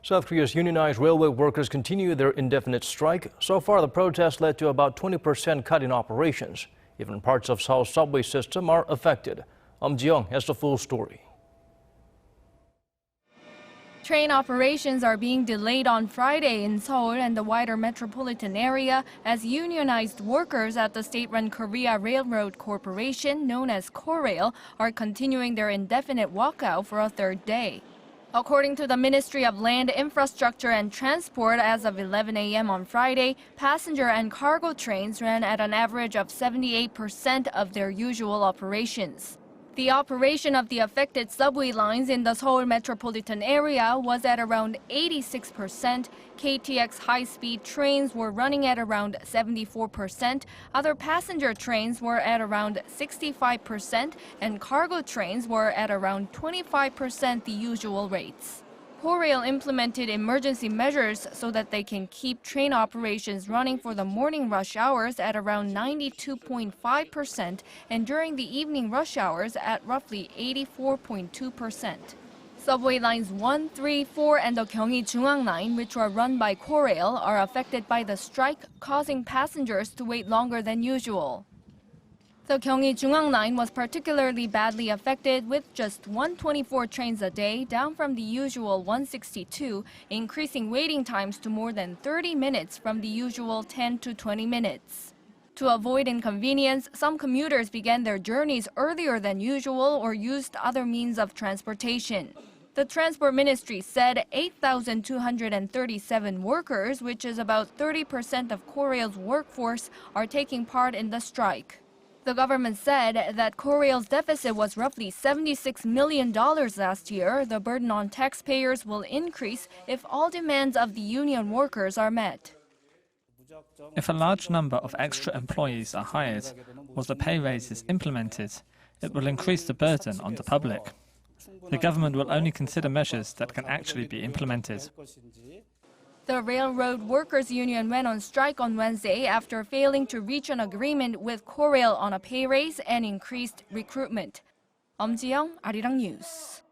South Korea's unionized railway workers continue their indefinite strike. So far, the protest led to about 20% cut in operations. Even parts of Seoul's subway system are affected. Eum Ji-young has the full story. Train operations are being delayed on Friday in Seoul and the wider metropolitan area as unionized workers at the state-run Korea Railroad Corporation, known as KORAIL, are continuing their indefinite walkout for a third day. According to the Ministry of Land, Infrastructure and Transport, as of 11 a.m. on Friday, passenger and cargo trains ran at an average of 78% of their usual operations. The operation of the affected subway lines in the Seoul metropolitan area was at around 86%. KTX high-speed trains were running at around 74%. Other passenger trains were at around 65%, and cargo trains were at around 25% the usual rates. KORAIL implemented emergency measures so that they can keep train operations running for the morning rush hours at around 92.5% and during the evening rush hours at roughly 84.2%. Subway lines 1, 3, 4 and the Gyeonggi-Jungang line, which are run by KORAIL, are affected by the strike, causing passengers to wait longer than usual. The Gyeonggi-Jungang line was particularly badly affected with just 124 trains a day, down from the usual 162, increasing waiting times to more than 30 minutes from the usual 10 to 20 minutes. To avoid inconvenience, some commuters began their journeys earlier than usual or used other means of transportation. The Transport Ministry said 8,237 workers, which is about 30% of KORAIL's workforce, are taking part in the strike. The government said that KORAIL's deficit was roughly $76 million last year. The burden on taxpayers will increase if all demands of the union workers are met. If a large number of extra employees are hired or the pay raise is implemented, it will increase the burden on the public. The government will only consider measures that can actually be implemented. The Railroad Workers Union went on strike on Wednesday after failing to reach an agreement with KORAIL on a pay raise and increased recruitment. Eum Ji-young, Arirang News.